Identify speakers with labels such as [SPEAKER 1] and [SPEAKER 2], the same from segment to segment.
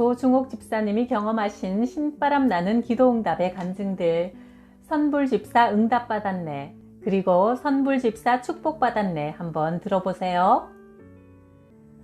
[SPEAKER 1] 조중옥 집사님이 경험하신 신바람 나는 기도응답의 간증들. 선불집사 응답받았네. 그리고 선불집사 축복받았네. 한번 들어보세요.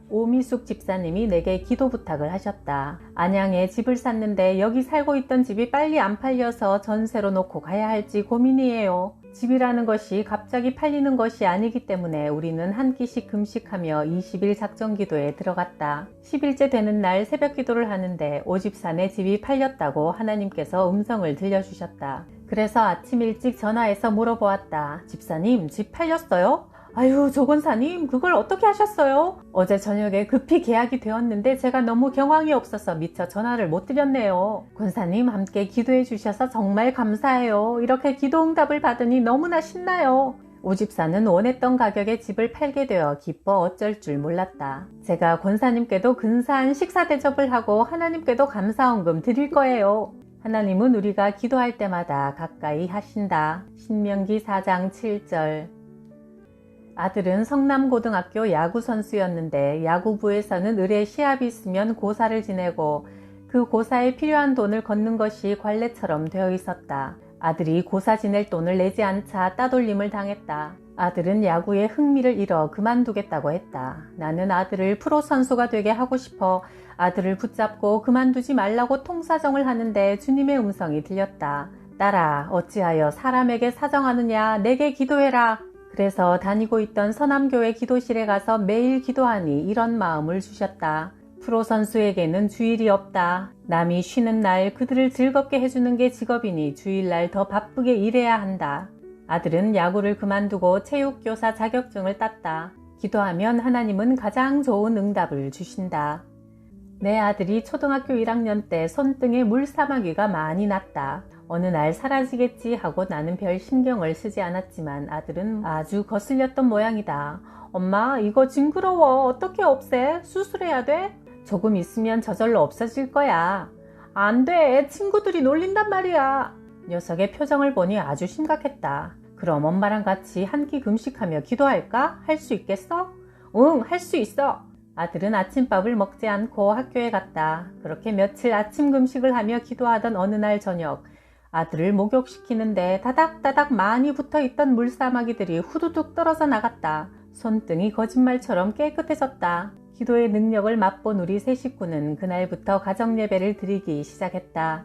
[SPEAKER 1] 오미숙 집사님이 내게 기도 부탁을 하셨다. 안양에 집을 샀는데 여기 살고 있던 집이 빨리 안 팔려서 전세로 놓고 가야 할지 고민이에요. 집이라는 것이 갑자기 팔리는 것이 아니기 때문에 우리는 한 끼씩 금식하며 20일 작정기도에 들어갔다. 10일째 되는 날 새벽 기도를 하는데 오집사 내 집이 팔렸다고 하나님께서 음성을 들려주셨다. 그래서 아침 일찍 전화해서 물어보았다. 집사님, 집 팔렸어요? 아유, 조 권사님, 그걸 어떻게 하셨어요? 어제 저녁에 급히 계약이 되었는데 제가 너무 경황이 없어서 미처 전화를 못 드렸네요. 권사님 함께 기도해 주셔서 정말 감사해요. 이렇게 기도응답을 받으니 너무나 신나요. 오집사는 원했던 가격에 집을 팔게 되어 기뻐 어쩔 줄 몰랐다. 제가 권사님께도 근사한 식사 대접을 하고 하나님께도 감사헌금 드릴 거예요. 하나님은 우리가 기도할 때마다 가까이 하신다. 신명기 4장 7절. 아들은 성남고등학교 야구선수였는데 야구부에서는 의뢰 시합이 있으면 고사를 지내고 그 고사에 필요한 돈을 걷는 것이 관례처럼 되어 있었다. 아들이 고사 지낼 돈을 내지 않자 따돌림을 당했다. 아들은 야구에 흥미를 잃어 그만두겠다고 했다. 나는 아들을 프로 선수가 되게 하고 싶어 아들을 붙잡고 그만두지 말라고 통사정을 하는데 주님의 음성이 들렸다. 딸아, 어찌하여 사람에게 사정하느냐, 내게 기도해라. 그래서 다니고 있던 서남교회 기도실에 가서 매일 기도하니 이런 마음을 주셨다. 프로 선수에게는 주일이 없다. 남이 쉬는 날 그들을 즐겁게 해주는 게 직업이니 주일날 더 바쁘게 일해야 한다. 아들은 야구를 그만두고 체육교사 자격증을 땄다. 기도하면 하나님은 가장 좋은 응답을 주신다. 내 아들이 초등학교 1학년 때 손등에 물사마귀가 많이 났다. 어느 날 사라지겠지 하고 나는 별 신경을 쓰지 않았지만 아들은 아주 거슬렸던 모양이다. 엄마, 이거 징그러워. 어떻게 없애? 수술해야 돼? 조금 있으면 저절로 없어질 거야. 안 돼. 친구들이 놀린단 말이야. 녀석의 표정을 보니 아주 심각했다. 그럼 엄마랑 같이 한 끼 금식하며 기도할까? 할 수 있겠어? 응, 할 수 있어. 아들은 아침밥을 먹지 않고 학교에 갔다. 그렇게 며칠 아침 금식을 하며 기도하던 어느 날 저녁, 아들을 목욕시키는데 다닥다닥 많이 붙어있던 물사마귀들이 후두둑 떨어져 나갔다. 손등이 거짓말처럼 깨끗해졌다. 기도의 능력을 맛본 우리 세 식구는 그날부터 가정예배를 드리기 시작했다.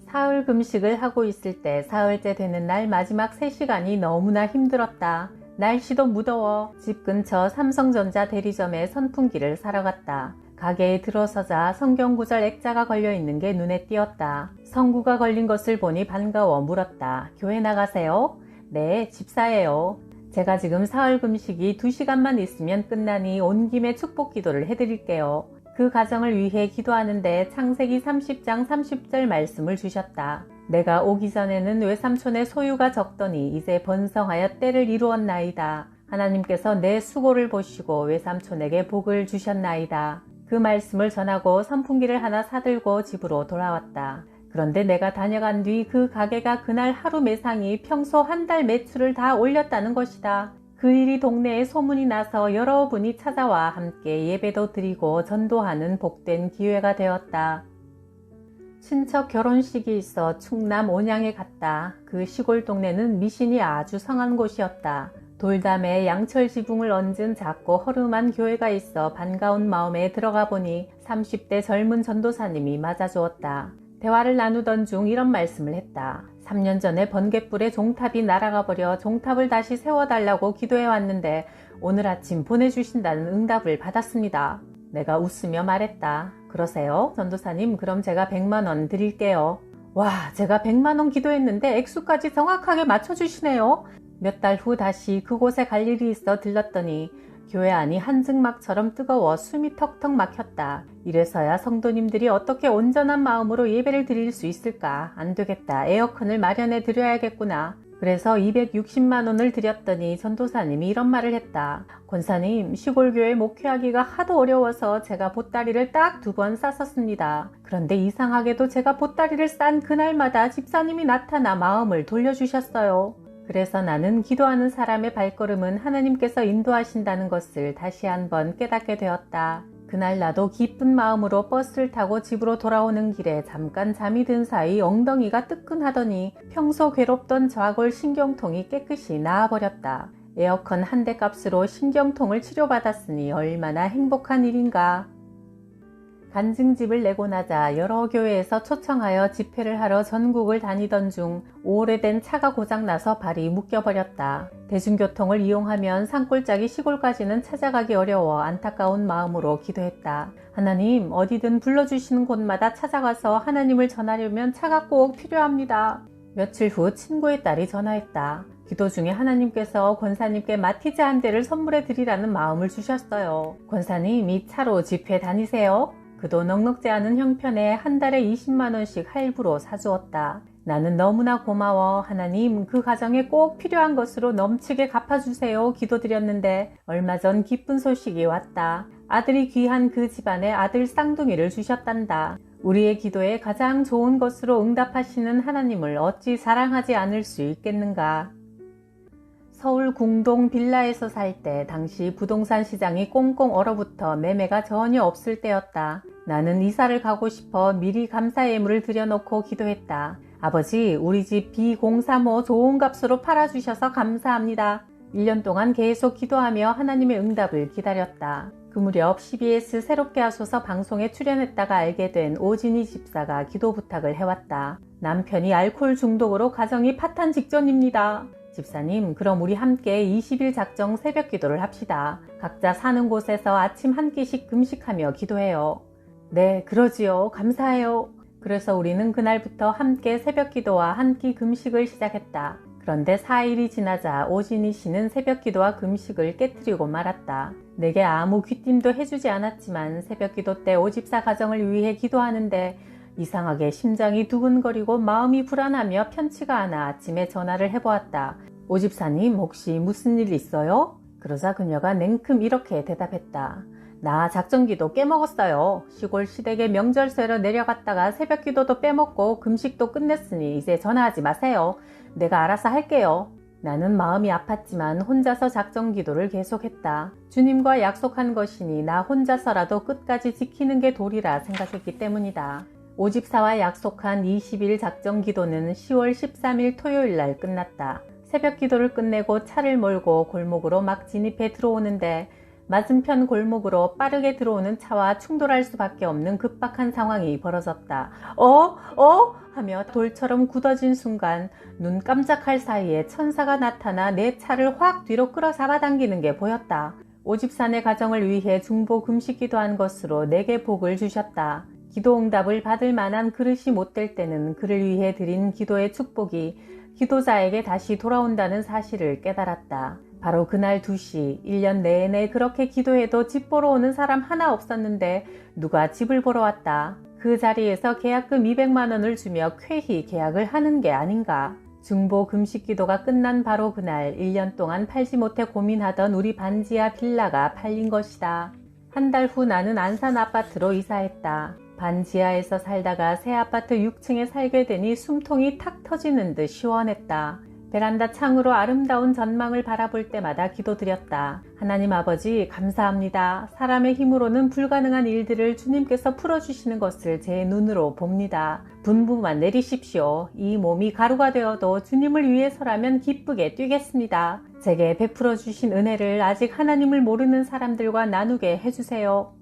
[SPEAKER 1] 사흘 금식을 하고 있을 때 사흘째 되는 날 마지막 3시간이 너무나 힘들었다. 날씨도 무더워 집 근처 삼성전자 대리점에 선풍기를 사러 갔다. 가게에 들어서자 성경구절 액자가 걸려있는 게 눈에 띄었다. 성구가 걸린 것을 보니 반가워 물었다. 교회 나가세요? 네, 집사예요. 제가 지금 사흘 금식이 2시간만 있으면 끝나니 온 김에 축복 기도를 해드릴게요. 그 가정을 위해 기도하는데 창세기 30장 30절 말씀을 주셨다. 내가 오기 전에는 외삼촌의 소유가 적더니 이제 번성하여 때를 이루었나이다. 하나님께서 내 수고를 보시고 외삼촌에게 복을 주셨나이다. 그 말씀을 전하고 선풍기를 하나 사들고 집으로 돌아왔다. 그런데 내가 다녀간 뒤 그 가게가 그날 하루 매상이 평소 한 달 매출을 다 올렸다는 것이다. 그 일이 동네에 소문이 나서 여러분이 찾아와 함께 예배도 드리고 전도하는 복된 기회가 되었다. 친척 결혼식이 있어 충남 온양에 갔다. 그 시골 동네는 미신이 아주 성한 곳이었다. 돌담에 양철 지붕을 얹은 작고 허름한 교회가 있어 반가운 마음에 들어가 보니 30대 젊은 전도사님이 맞아주었다. 대화를 나누던 중 이런 말씀을 했다. 3년 전에 번갯불에 종탑이 날아가 버려 종탑을 다시 세워달라고 기도해 왔는데 오늘 아침 보내주신다는 응답을 받았습니다. 내가 웃으며 말했다. 그러세요? 전도사님, 그럼 제가 100만원 드릴게요. 와, 제가 100만원 기도했는데 액수까지 정확하게 맞춰주시네요. 몇 달 후 다시 그곳에 갈 일이 있어 들렀더니 교회 안이 한증막처럼 뜨거워 숨이 턱턱 막혔다. 이래서야 성도님들이 어떻게 온전한 마음으로 예배를 드릴 수 있을까? 안 되겠다. 에어컨을 마련해 드려야겠구나. 그래서 260만원을 드렸더니 전도사님이 이런 말을 했다. 권사님, 시골교회 목회하기가 하도 어려워서 제가 보따리를 딱 2번 쌌었습니다. 그런데 이상하게도 제가 보따리를 싼 그날마다 집사님이 나타나 마음을 돌려주셨어요. 그래서 나는 기도하는 사람의 발걸음은 하나님께서 인도하신다는 것을 다시 한번 깨닫게 되었다. 그날 나도 기쁜 마음으로 버스를 타고 집으로 돌아오는 길에 잠깐 잠이 든 사이 엉덩이가 뜨끈하더니 평소 괴롭던 좌골 신경통이 깨끗이 나아버렸다. 에어컨 한 대 값으로 신경통을 치료받았으니 얼마나 행복한 일인가. 간증집을 내고 나자 여러 교회에서 초청하여 집회를 하러 전국을 다니던 중 오래된 차가 고장나서 발이 묶여버렸다. 대중교통을 이용하면 산골짜기 시골까지는 찾아가기 어려워 안타까운 마음으로 기도했다. 하나님, 어디든 불러주시는 곳마다 찾아가서 하나님을 전하려면 차가 꼭 필요합니다. 며칠 후 친구의 딸이 전화했다. 기도 중에 하나님께서 권사님께 마티즈 한 대를 선물해 드리라는 마음을 주셨어요. 권사님, 이 차로 집회 다니세요? 그도 넉넉지 않은 형편에 한 달에 20만원씩 할부로 사주었다. 나는 너무나 고마워. 하나님, 그 가정에 꼭 필요한 것으로 넘치게 갚아주세요. 기도드렸는데 얼마 전 기쁜 소식이 왔다. 아들이 귀한 그 집안에 아들 쌍둥이를 주셨단다. 우리의 기도에 가장 좋은 것으로 응답하시는 하나님을 어찌 사랑하지 않을 수 있겠는가. 서울 궁동 빌라에서 살 때 당시 부동산 시장이 꽁꽁 얼어붙어 매매가 전혀 없을 때였다. 나는 이사를 가고 싶어 미리 감사 예물을 들여놓고 기도했다. 아버지, 우리 집 B035 좋은 값으로 팔아주셔서 감사합니다. 1년 동안 계속 기도하며 하나님의 응답을 기다렸다. 그 무렵 CBS 새롭게 하소서 방송에 출연했다가 알게 된 오진희 집사가 기도 부탁을 해왔다. 남편이 알코올 중독으로 가정이 파탄 직전입니다. 집사님, 그럼 우리 함께 20일 작정 새벽 기도를 합시다. 각자 사는 곳에서 아침 한 끼씩 금식하며 기도해요. 네, 그러지요. 감사해요. 그래서 우리는 그날부터 함께 새벽 기도와 한 끼 금식을 시작했다. 그런데 4일이 지나자 오진희 씨는 새벽 기도와 금식을 깨뜨리고 말았다. 내게 아무 귀띔도 해주지 않았지만 새벽 기도 때 오집사 가정을 위해 기도하는데 이상하게 심장이 두근거리고 마음이 불안하며 편치가 않아 아침에 전화를 해보았다. 오집사님, 혹시 무슨 일 있어요? 그러자 그녀가 냉큼 이렇게 대답했다. 나 작정기도 깨먹었어요. 시골 시댁에 명절새로 내려갔다가 새벽 기도도 빼먹고 금식도 끝냈으니 이제 전화하지 마세요. 내가 알아서 할게요. 나는 마음이 아팠지만 혼자서 작정기도를 계속했다. 주님과 약속한 것이니 나 혼자서라도 끝까지 지키는 게 도리라 생각했기 때문이다. 오집사와 약속한 20일 작정 기도는 10월 13일 토요일 날 끝났다. 새벽 기도를 끝내고 차를 몰고 골목으로 막 진입해 들어오는데 맞은편 골목으로 빠르게 들어오는 차와 충돌할 수밖에 없는 급박한 상황이 벌어졌다. 하며 돌처럼 굳어진 순간 눈 깜짝할 사이에 천사가 나타나 내 차를 확 뒤로 끌어 잡아당기는 게 보였다. 오집사네 가정을 위해 중보 금식 기도한 것으로 내게 복을 주셨다. 기도 응답을 받을 만한 그릇이 못 될 때는 그를 위해 드린 기도의 축복이 기도자에게 다시 돌아온다는 사실을 깨달았다. 바로 그날 2시, 1년 내내 그렇게 기도해도 집 보러 오는 사람 하나 없었는데 누가 집을 보러 왔다. 그 자리에서 계약금 200만 원을 주며 쾌히 계약을 하는 게 아닌가. 중보 금식 기도가 끝난 바로 그날 1년 동안 팔지 못해 고민하던 우리 반지하 빌라가 팔린 것이다. 한 달 후 나는 안산 아파트로 이사했다. 반지하에서 살다가 새 아파트 6층에 살게 되니 숨통이 탁 터지는 듯 시원했다. 베란다 창으로 아름다운 전망을 바라볼 때마다 기도드렸다. 하나님 아버지, 감사합니다. 사람의 힘으로는 불가능한 일들을 주님께서 풀어주시는 것을 제 눈으로 봅니다. 분부만 내리십시오. 이 몸이 가루가 되어도 주님을 위해서라면 기쁘게 뛰겠습니다. 제게 베풀어 주신 은혜를 아직 하나님을 모르는 사람들과 나누게 해주세요.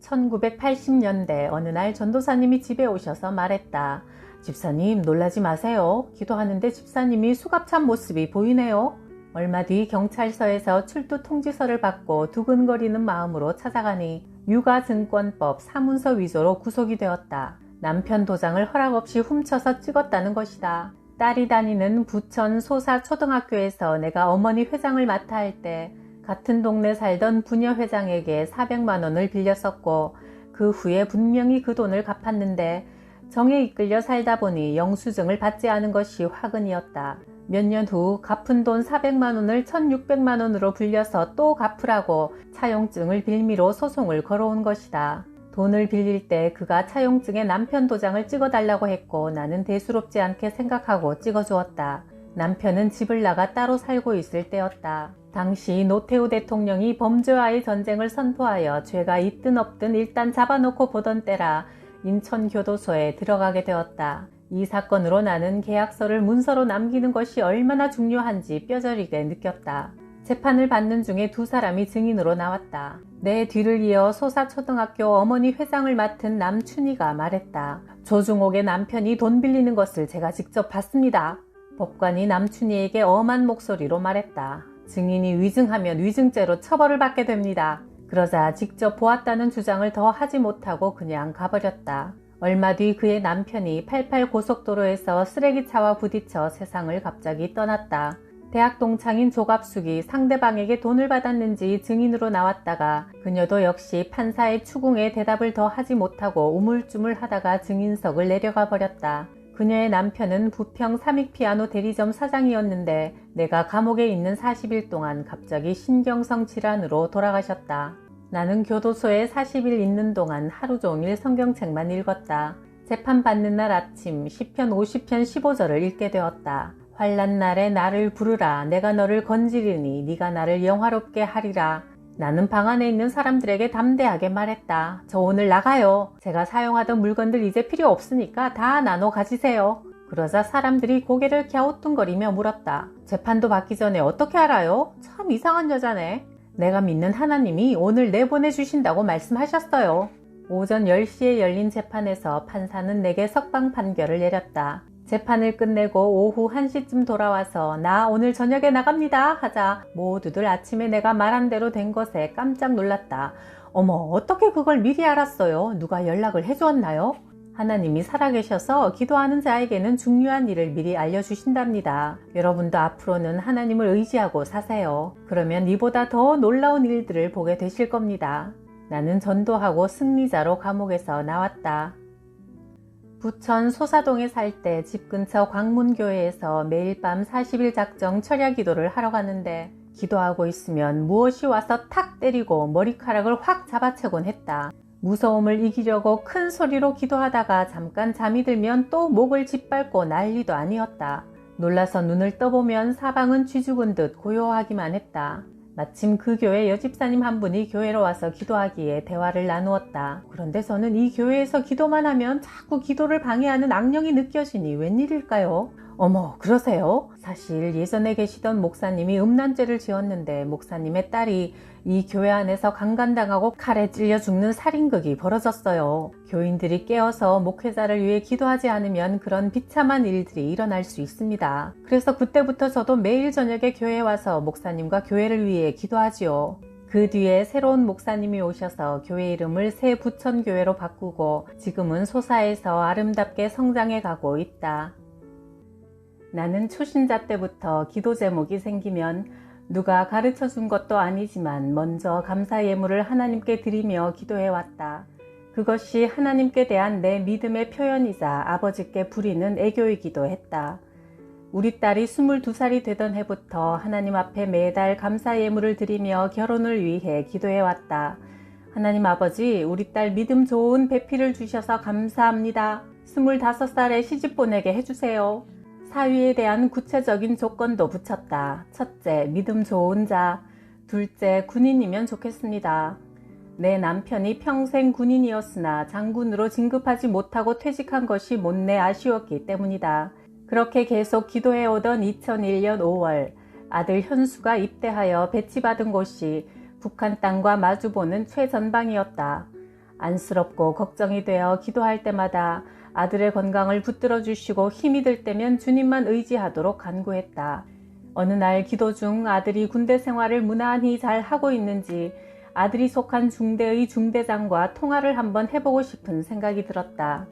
[SPEAKER 1] 1980년대 어느 날 전도사님이 집에 오셔서 말했다. 집사님, 놀라지 마세요. 기도하는데 집사님이 수갑찬 모습이 보이네요. 얼마 뒤 경찰서에서 출두 통지서를 받고 두근거리는 마음으로 찾아가니 유가증권법 사문서 위조로 구속이 되었다. 남편 도장을 허락 없이 훔쳐서 찍었다는 것이다. 딸이 다니는 부천 소사초등학교에서 내가 어머니 회장을 맡아 할 때 같은 동네 살던 부녀 회장에게 400만 원을 빌렸었고 그 후에 분명히 그 돈을 갚았는데 정에 이끌려 살다 보니 영수증을 받지 않은 것이 화근이었다. 몇 년 후 갚은 돈 400만 원을 1600만 원으로 불려서 또 갚으라고 차용증을 빌미로 소송을 걸어온 것이다. 돈을 빌릴 때 그가 차용증에 남편 도장을 찍어달라고 했고 나는 대수롭지 않게 생각하고 찍어주었다. 남편은 집을 나가 따로 살고 있을 때였다. 당시 노태우 대통령이 범죄와의 전쟁을 선포하여 죄가 있든 없든 일단 잡아놓고 보던 때라 인천교도소에 들어가게 되었다. 이 사건으로 나는 계약서를 문서로 남기는 것이 얼마나 중요한지 뼈저리게 느꼈다. 재판을 받는 중에 두 사람이 증인으로 나왔다. 내 뒤를 이어 소사초등학교 어머니 회장을 맡은 남춘희가 말했다. 조중옥의 남편이 돈 빌리는 것을 제가 직접 봤습니다. 법관이 남춘희에게 엄한 목소리로 말했다. 증인이 위증하면 위증죄로 처벌을 받게 됩니다. 그러자 직접 보았다는 주장을 더 하지 못하고 그냥 가버렸다. 얼마 뒤 그의 남편이 88 고속도로에서 쓰레기차와 부딪혀 세상을 갑자기 떠났다. 대학 동창인 조갑숙이 상대방에게 돈을 받았는지 증인으로 나왔다가 그녀도 역시 판사의 추궁에 대답을 더 하지 못하고 우물쭈물하다가 증인석을 내려가 버렸다. 그녀의 남편은 부평 삼익피아노 대리점 사장이었는데 내가 감옥에 있는 40일 동안 갑자기 신경성 질환으로 돌아가셨다. 나는 교도소에 40일 있는 동안 하루 종일 성경책만 읽었다. 재판받는 날 아침 시편 50편 15절을 읽게 되었다. 환난 날에 나를 부르라. 내가 너를 건지리니 네가 나를 영화롭게 하리라. 나는 방 안에 있는 사람들에게 담대하게 말했다. 저 오늘 나가요. 제가 사용하던 물건들 이제 필요 없으니까 다 나눠 가지세요. 그러자 사람들이 고개를 갸우뚱거리며 물었다. 재판도 받기 전에 어떻게 알아요? 참 이상한 여자네. 내가 믿는 하나님이 오늘 내보내주신다고 말씀하셨어요. 오전 10시에 열린 재판에서 판사는 내게 석방 판결을 내렸다. 재판을 끝내고 오후 1시쯤 돌아와서 나 오늘 저녁에 나갑니다 하자 모두들 아침에 내가 말한 대로 된 것에 깜짝 놀랐다. 어머, 어떻게 그걸 미리 알았어요? 누가 연락을 해주었나요? 하나님이 살아계셔서 기도하는 자에게는 중요한 일을 미리 알려주신답니다. 여러분도 앞으로는 하나님을 의지하고 사세요. 그러면 이보다 더 놀라운 일들을 보게 되실 겁니다. 나는 전도하고 승리자로 감옥에서 나왔다. 부천 소사동에 살 때 집 근처 광문교회에서 매일 밤 40일 작정 철야 기도를 하러 가는데 기도하고 있으면 무엇이 와서 탁 때리고 머리카락을 확 잡아채곤 했다. 무서움을 이기려고 큰 소리로 기도하다가 잠깐 잠이 들면 또 목을 짓밟고 난리도 아니었다. 놀라서 눈을 떠보면 사방은 쥐죽은 듯 고요하기만 했다. 마침 그 교회 여집사님 한 분이 교회로 와서 기도하기에 대화를 나누었다. 그런데 저는 이 교회에서 기도만 하면 자꾸 기도를 방해하는 악령이 느껴지니 웬일일까요? 어머, 그러세요? 사실 예전에 계시던 목사님이 음란죄를 지었는데 목사님의 딸이 이 교회 안에서 강간당하고 칼에 찔려 죽는 살인극이 벌어졌어요. 교인들이 깨어서 목회자를 위해 기도하지 않으면 그런 비참한 일들이 일어날 수 있습니다. 그래서 그때부터 저도 매일 저녁에 교회에 와서 목사님과 교회를 위해 기도하지요. 그 뒤에 새로운 목사님이 오셔서 교회 이름을 새 부천교회로 바꾸고 지금은 소사에서 아름답게 성장해 가고 있다. 나는 초신자 때부터 기도 제목이 생기면 누가 가르쳐 준 것도 아니지만 먼저 감사 예물을 하나님께 드리며 기도해왔다. 그것이 하나님께 대한 내 믿음의 표현이자 아버지께 부리는 애교이기도 했다. 우리 딸이 22살이 되던 해부터 하나님 앞에 매달 감사 예물을 드리며 결혼을 위해 기도해왔다. 하나님 아버지, 우리 딸 믿음 좋은 배필을 주셔서 감사합니다. 25살에 시집 보내게 해주세요. 사위에 대한 구체적인 조건도 붙였다. 첫째, 믿음 좋은 자. 둘째, 군인이면 좋겠습니다. 내 남편이 평생 군인이었으나 장군으로 진급하지 못하고 퇴직한 것이 못내 아쉬웠기 때문이다. 그렇게 계속 기도해오던 2001년 5월 아들 현수가 입대하여 배치받은 곳이 북한 땅과 마주보는 최전방이었다. 안쓰럽고 걱정이 되어 기도할 때마다 아들의 건강을 붙들어 주시고 힘이 들 때면 주님만 의지하도록 간구했다. 어느 날 기도 중 아들이 군대 생활을 무난히 잘 하고 있는지 아들이 속한 중대의 중대장과 통화를 한번 해보고 싶은 생각이 들었다.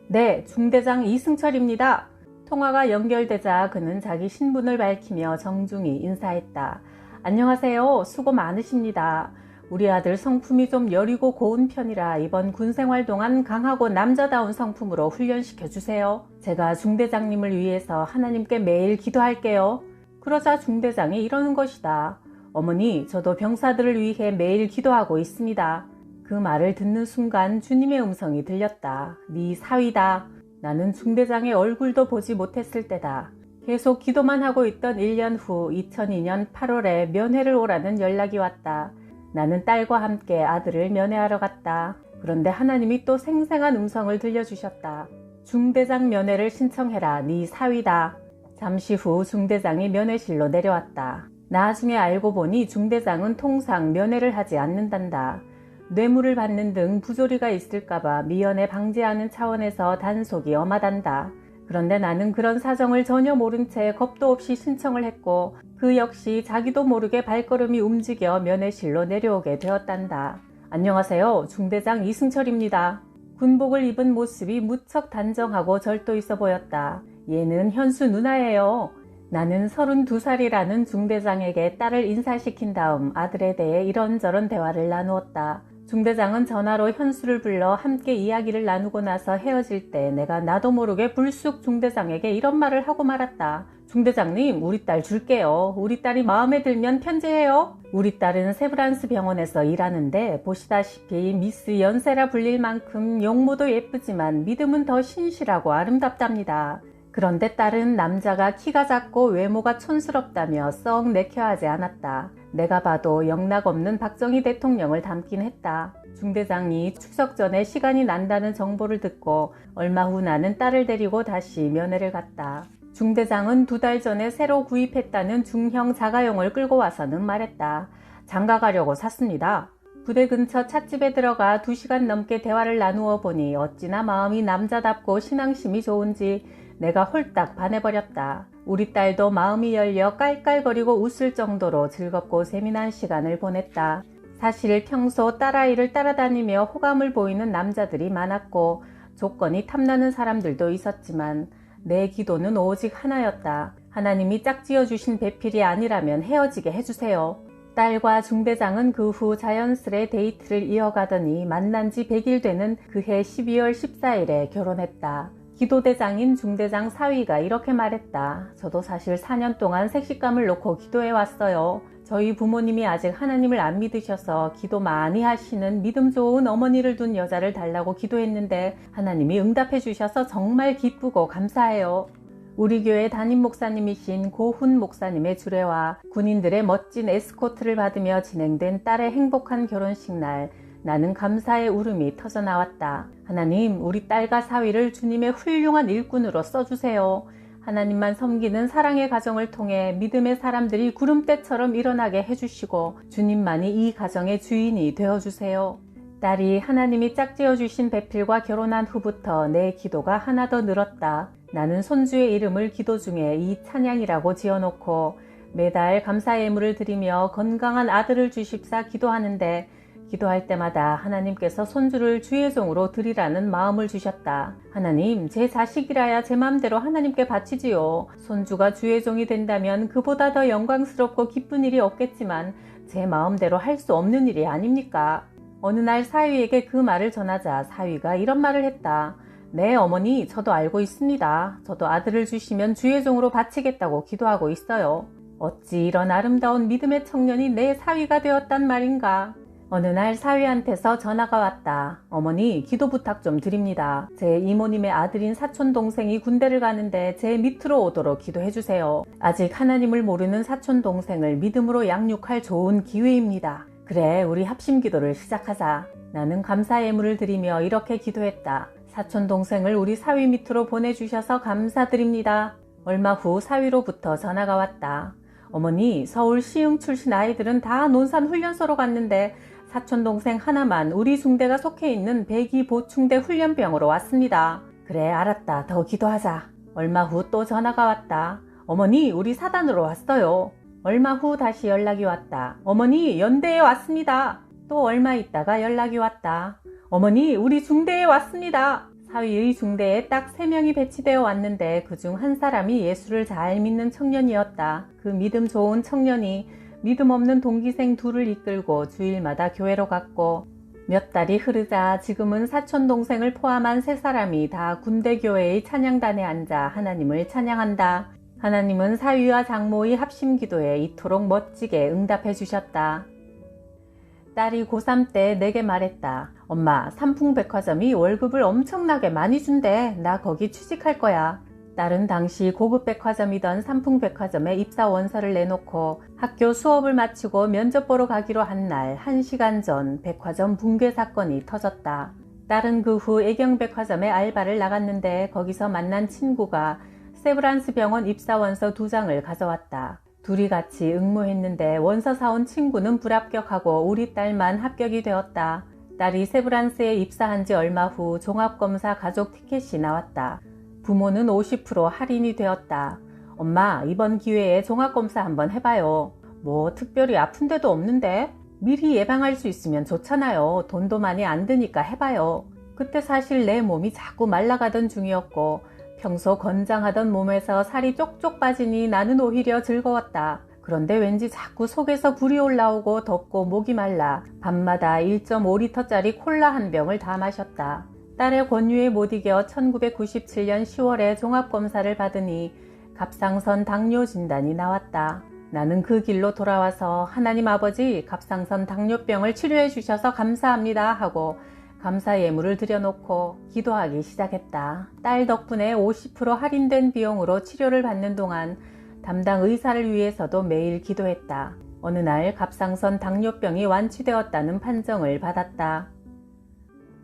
[SPEAKER 1] 네, 중대장 이승철입니다. 통화가 연결되자 그는 자기 신분을 밝히며 정중히 인사했다. 안녕하세요. 수고 많으십니다. 우리 아들 성품이 좀 여리고 고운 편이라 이번 군생활 동안 강하고 남자다운 성품으로 훈련시켜주세요. 제가 중대장님을 위해서 하나님께 매일 기도할게요. 그러자 중대장이 이러는 것이다. 어머니, 저도 병사들을 위해 매일 기도하고 있습니다. 그 말을 듣는 순간 주님의 음성이 들렸다. 네 사위다. 나는 중대장의 얼굴도 보지 못했을 때다. 계속 기도만 하고 있던 1년 후 2002년 8월에 면회를 오라는 연락이 왔다. 나는 딸과 함께 아들을 면회하러 갔다. 그런데 하나님이 또 생생한 음성을 들려주셨다. 중대장 면회를 신청해라. 네 사위다. 잠시 후 중대장이 면회실로 내려왔다. 나중에 알고 보니 중대장은 통상 면회를 하지 않는단다. 뇌물을 받는 등 부조리가 있을까봐 미연에 방지하는 차원에서 단속이 엄하단다. 그런데 나는 그런 사정을 전혀 모른 채 겁도 없이 신청을 했고 그 역시 자기도 모르게 발걸음이 움직여 면회실로 내려오게 되었단다. 안녕하세요. 중대장 이승철입니다. 군복을 입은 모습이 무척 단정하고 절도 있어 보였다. 얘는 현수 누나예요. 나는 32살이라는 중대장에게 딸을 인사시킨 다음 아들에 대해 이런저런 대화를 나누었다. 중대장은 전화로 현수를 불러 함께 이야기를 나누고 나서 헤어질 때 내가 나도 모르게 불쑥 중대장에게 이런 말을 하고 말았다. 중대장님, 우리 딸 줄게요. 우리 딸이 마음에 들면 편지해요. 우리 딸은 세브란스 병원에서 일하는데 보시다시피 미스 연세라 불릴 만큼 용모도 예쁘지만 믿음은 더 신실하고 아름답답니다. 그런데 딸은 남자가 키가 작고 외모가 촌스럽다며 썩 내켜하지 않았다. 내가 봐도 영락없는 박정희 대통령을 닮긴 했다. 중대장이 추석 전에 시간이 난다는 정보를 듣고 얼마 후 나는 딸을 데리고 다시 면회를 갔다. 중대장은 2달 전에 새로 구입했다는 중형 자가용을 끌고 와서는 말했다. 장가 가려고 샀습니다. 부대 근처 찻집에 들어가 2시간 넘게 대화를 나누어 보니 어찌나 마음이 남자답고 신앙심이 좋은지 내가 홀딱 반해버렸다. 우리 딸도 마음이 열려 깔깔거리고 웃을 정도로 즐겁고 재미난 시간을 보냈다. 사실 평소 딸아이를 따라다니며 호감을 보이는 남자들이 많았고 조건이 탐나는 사람들도 있었지만 내 기도는 오직 하나였다. 하나님이 짝지어 주신 배필이 아니라면 헤어지게 해주세요. 딸과 중대장은 그 후 자연스레 데이트를 이어가더니 만난 지 100일 되는 그해 12월 14일에 결혼했다. 기도대장인 중대장 사위가 이렇게 말했다. 저도 사실 4년 동안 색식감을 놓고 기도해 왔어요. 저희 부모님이 아직 하나님을 안 믿으셔서 기도 많이 하시는 믿음 좋은 어머니를 둔 여자를 달라고 기도했는데 하나님이 응답해 주셔서 정말 기쁘고 감사해요. 우리 교회 담임 목사님이신 고훈 목사님의 주례와 군인들의 멋진 에스코트를 받으며 진행된 딸의 행복한 결혼식 날 나는 감사의 울음이 터져나왔다. 하나님, 우리 딸과 사위를 주님의 훌륭한 일꾼으로 써주세요. 하나님만 섬기는 사랑의 가정을 통해 믿음의 사람들이 구름대처럼 일어나게 해주시고 주님만이 이 가정의 주인이 되어주세요. 딸이 하나님이 짝지어 주신 배필과 결혼한 후부터 내 기도가 하나 더 늘었다. 나는 손주의 이름을 기도 중에 이 찬양이라고 지어놓고 매달 감사 예물을 드리며 건강한 아들을 주십사 기도하는데 기도할 때마다 하나님께서 손주를 주의 종으로 드리라는 마음을 주셨다. 하나님, 제 자식이라야 제 마음대로 하나님께 바치지요. 손주가 주의 종이 된다면 그보다 더 영광스럽고 기쁜 일이 없겠지만 제 마음대로 할 수 없는 일이 아닙니까? 어느 날 사위에게 그 말을 전하자 사위가 이런 말을 했다. 네, 어머니, 저도 알고 있습니다. 저도 아들을 주시면 주의 종으로 바치겠다고 기도하고 있어요. 어찌 이런 아름다운 믿음의 청년이 내 사위가 되었단 말인가? 어느 날 사위한테서 전화가 왔다. 어머니, 기도 부탁 좀 드립니다. 제 이모님의 아들인 사촌 동생이 군대를 가는데 제 밑으로 오도록 기도해 주세요. 아직 하나님을 모르는 사촌 동생을 믿음으로 양육할 좋은 기회입니다. 그래, 우리 합심 기도를 시작하자. 나는 감사 예물을 드리며 이렇게 기도했다. 사촌 동생을 우리 사위 밑으로 보내주셔서 감사드립니다. 얼마 후 사위로부터 전화가 왔다. 어머니, 서울 시흥 출신 아이들은 다 논산 훈련소로 갔는데 사촌 동생 하나만 우리 중대가 속해 있는 백이 보충대 훈련병으로 왔습니다. 그래, 알았다. 더 기도하자. 얼마 후 또 전화가 왔다. 어머니, 우리 사단으로 왔어요. 얼마 후 다시 연락이 왔다. 어머니, 연대에 왔습니다. 또 얼마 있다가 연락이 왔다. 어머니, 우리 중대에 왔습니다. 사위의 중대에 딱 3명이 배치되어 왔는데 그중 한 사람이 예수를 잘 믿는 청년이었다. 그 믿음 좋은 청년이 믿음 없는 동기생 둘을 이끌고 주일마다 교회로 갔고 몇 달이 흐르자 지금은 사촌 동생을 포함한 3사람이 다 군대교회의 찬양단에 앉아 하나님을 찬양한다. 하나님은 사위와 장모의 합심 기도에 이토록 멋지게 응답해 주셨다. 딸이 고3 때 내게 말했다. 엄마, 삼풍백화점이 월급을 엄청나게 많이 준대. 나 거기 취직할 거야. 딸은 당시 고급 백화점이던 삼풍백화점에 입사 원서를 내놓고 학교 수업을 마치고 면접 보러 가기로 한 날 1시간 전 백화점 붕괴 사건이 터졌다. 딸은 그 후 애경백화점에 알바를 나갔는데 거기서 만난 친구가 세브란스 병원 입사 원서 2장을 가져왔다. 둘이 같이 응모했는데 원서 사온 친구는 불합격하고 우리 딸만 합격이 되었다. 딸이 세브란스에 입사한 지 얼마 후 종합검사 가족 티켓이 나왔다. 부모는 50% 할인이 되었다. 엄마, 이번 기회에 종합검사 한번 해봐요. 뭐 특별히 아픈 데도 없는데? 미리 예방할 수 있으면 좋잖아요. 돈도 많이 안 드니까 해봐요. 그때 사실 내 몸이 자꾸 말라가던 중이었고 평소 건장하던 몸에서 살이 쪽쪽 빠지니 나는 오히려 즐거웠다. 그런데 왠지 자꾸 속에서 불이 올라오고 덥고 목이 말라 밤마다 1.5리터짜리 콜라 한 병을 다 마셨다. 딸의 권유에 못 이겨 1997년 10월에 종합검사를 받으니 갑상선 당뇨 진단이 나왔다. 나는 그 길로 돌아와서 하나님 아버지, 갑상선 당뇨병을 치료해 주셔서 감사합니다 하고 감사 예물을 드려놓고 기도하기 시작했다. 딸 덕분에 50% 할인된 비용으로 치료를 받는 동안 담당 의사를 위해서도 매일 기도했다. 어느 날 갑상선 당뇨병이 완치되었다는 판정을 받았다.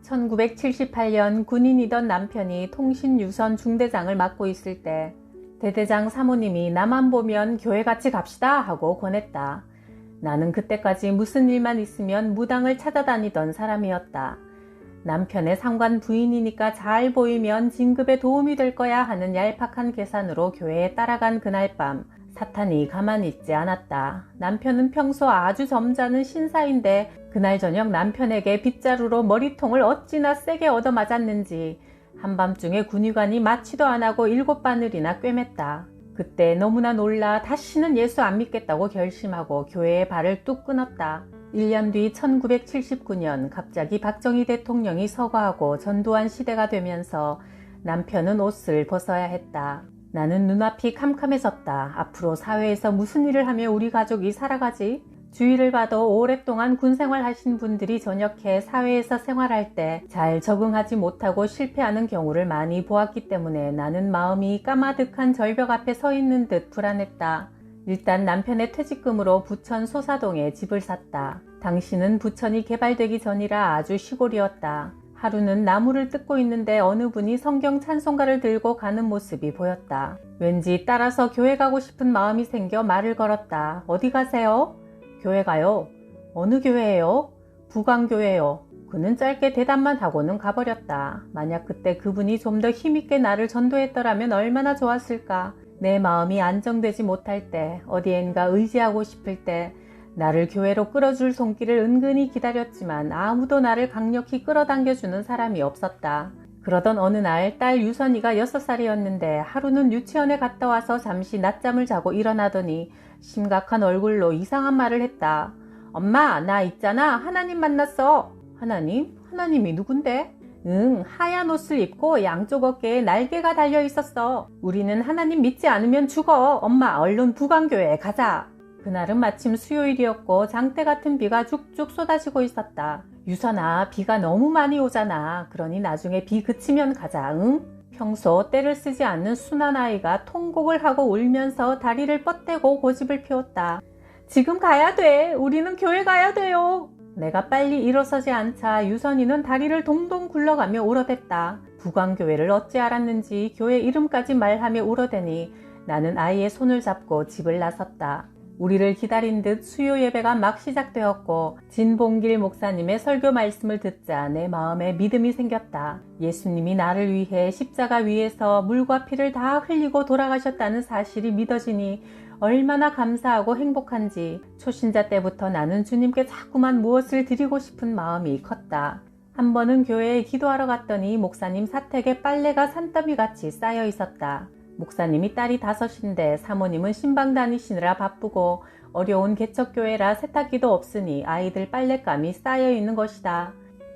[SPEAKER 1] 1978년 군인이던 남편이 통신유선 중대장을 맡고 있을 때 대대장 사모님이 나만 보면 교회 같이 갑시다 하고 권했다. 나는 그때까지 무슨 일만 있으면 무당을 찾아다니던 사람이었다. 남편의 상관 부인이니까 잘 보이면 진급에 도움이 될 거야 하는 얄팍한 계산으로 교회에 따라간 그날 밤 사탄이 가만히 있지 않았다. 남편은 평소 아주 점잖은 신사인데 그날 저녁 남편에게 빗자루로 머리통을 어찌나 세게 얻어맞았는지 한밤중에 군의관이 마취도 안하고 7바늘이나 꿰맸다. 그때 너무나 놀라 다시는 예수 안 믿겠다고 결심하고 교회에 발을 뚝 끊었다. 1년 뒤 1979년 갑자기 박정희 대통령이 서거하고 전두환 시대가 되면서 남편은 옷을 벗어야 했다. 나는 눈앞이 캄캄해졌다. 앞으로 사회에서 무슨 일을 하며 우리 가족이 살아가지? 주위를 봐도 오랫동안 군생활 하신 분들이 전역해 사회에서 생활할 때 잘 적응하지 못하고 실패하는 경우를 많이 보았기 때문에 나는 마음이 까마득한 절벽 앞에 서 있는 듯 불안했다. 일단 남편의 퇴직금으로 부천 소사동에 집을 샀다. 당시는 부천이 개발되기 전이라 아주 시골이었다. 하루는 나무를 뜯고 있는데 어느 분이 성경 찬송가를 들고 가는 모습이 보였다. 왠지 따라서 교회 가고 싶은 마음이 생겨 말을 걸었다. 어디 가세요? 교회 가요. 어느 교회예요? 부광교회요. 그는 짧게 대답만 하고는 가버렸다. 만약 그때 그분이 좀 더 힘있게 나를 전도했더라면 얼마나 좋았을까. 내 마음이 안정되지 못할 때, 어디엔가 의지하고 싶을 때 나를 교회로 끌어줄 손길을 은근히 기다렸지만 아무도 나를 강력히 끌어당겨주는 사람이 없었다. 그러던 어느 날 딸 유선이가 6살이었는데 하루는 유치원에 갔다 와서 잠시 낮잠을 자고 일어나더니 심각한 얼굴로 이상한 말을 했다. 엄마, 나 있잖아. 하나님 만났어. 하나님? 하나님이 누군데? 응, 하얀 옷을 입고 양쪽 어깨에 날개가 달려 있었어. 우리는 하나님 믿지 않으면 죽어. 엄마, 얼른 부광교회에 가자. 그날은 마침 수요일이었고 장대 같은 비가 쭉쭉 쏟아지고 있었다. 유선아, 비가 너무 많이 오잖아. 그러니 나중에 비 그치면 가자, 응? 평소 때를 쓰지 않는 순한 아이가 통곡을 하고 울면서 다리를 뻗대고 고집을 피웠다. 지금 가야 돼. 우리는 교회 가야 돼요. 내가 빨리 일어서지 않자 유선이는 다리를 동동 굴러가며 울어댔다. 부광교회를 어찌 알았는지 교회 이름까지 말하며 울어대니 나는 아이의 손을 잡고 집을 나섰다. 우리를 기다린 듯 수요 예배가 막 시작되었고 진봉길 목사님의 설교 말씀을 듣자 내 마음에 믿음이 생겼다. 예수님이 나를 위해 십자가 위에서 물과 피를 다 흘리고 돌아가셨다는 사실이 믿어지니 얼마나 감사하고 행복한지 초신자 때부터 나는 주님께 자꾸만 무엇을 드리고 싶은 마음이 컸다. 한 번은 교회에 기도하러 갔더니 목사님 사택에 빨래가 산더미같이 쌓여 있었다. 목사님이 딸이 5인데 사모님은 신방 다니시느라 바쁘고 어려운 개척교회라 세탁기도 없으니 아이들 빨랫감이 쌓여 있는 것이다.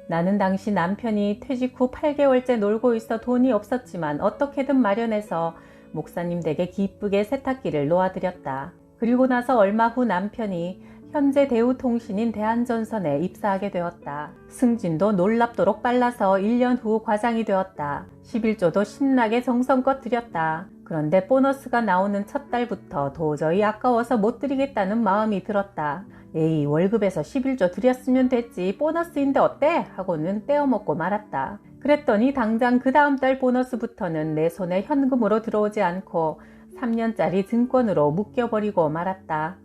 [SPEAKER 1] 나는 당시 남편이 퇴직 후 8개월째 놀고 있어 돈이 없었지만 어떻게든 마련해서 목사님 댁에 기쁘게 세탁기를 놓아드렸다. 그리고 나서 얼마 후 남편이 현재 대우통신인 대한전선에 입사하게 되었다. 승진도 놀랍도록 빨라서 1년 후 과장이 되었다. 11조도 신나게 정성껏 들였다. 그런데 보너스가 나오는 첫 달부터 도저히 아까워서 못 드리겠다는 마음이 들었다. 에이, 월급에서 11조 드렸으면 됐지 보너스인데 어때? 하고는 떼어먹고 말았다. 그랬더니 당장 그 다음 달 보너스부터는 내 손에 현금으로 들어오지 않고 3년짜리 증권으로 묶여버리고 말았다.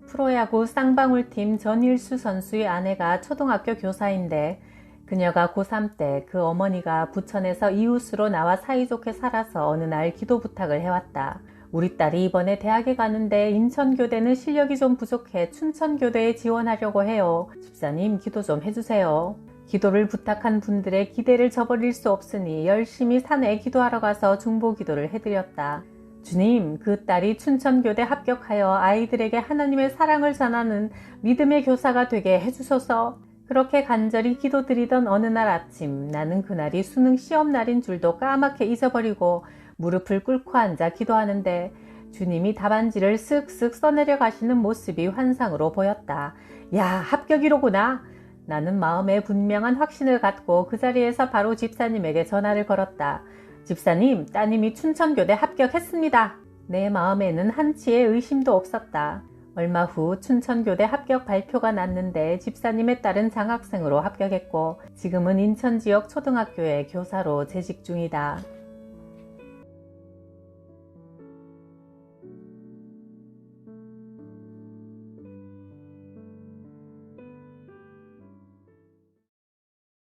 [SPEAKER 1] 프로야구 쌍방울팀 전일수 선수의 아내가 초등학교 교사인데 그녀가 고3 때 그 어머니가 부천에서 이웃으로 나와 사이좋게 살아서 어느 날 기도 부탁을 해왔다. 우리 딸이 이번에 대학에 가는데 인천교대는 실력이 좀 부족해 춘천교대에 지원하려고 해요. 집사님 기도 좀 해주세요. 기도를 부탁한 분들의 기대를 저버릴 수 없으니 열심히 산에 기도하러 가서 중보기도를 해드렸다. 주님, 그 딸이 춘천교대 합격하여 아이들에게 하나님의 사랑을 전하는 믿음의 교사가 되게 해주소서. 그렇게 간절히 기도드리던 어느 날 아침, 나는 그날이 수능 시험날인 줄도 까맣게 잊어버리고 무릎을 꿇고 앉아 기도하는데 주님이 답안지를 쓱쓱 써내려 가시는 모습이 환상으로 보였다. 야, 합격이로구나. 나는 마음에 분명한 확신을 갖고 그 자리에서 바로 집사님에게 전화를 걸었다. 집사님, 따님이 춘천교대 합격했습니다. 내 마음에는 한치의 의심도 없었다. 얼마 후 춘천교대 합격 발표가 났는데 집사님의 딸은 장학생으로 합격했고 지금은 인천 지역 초등학교의 교사로 재직 중이다.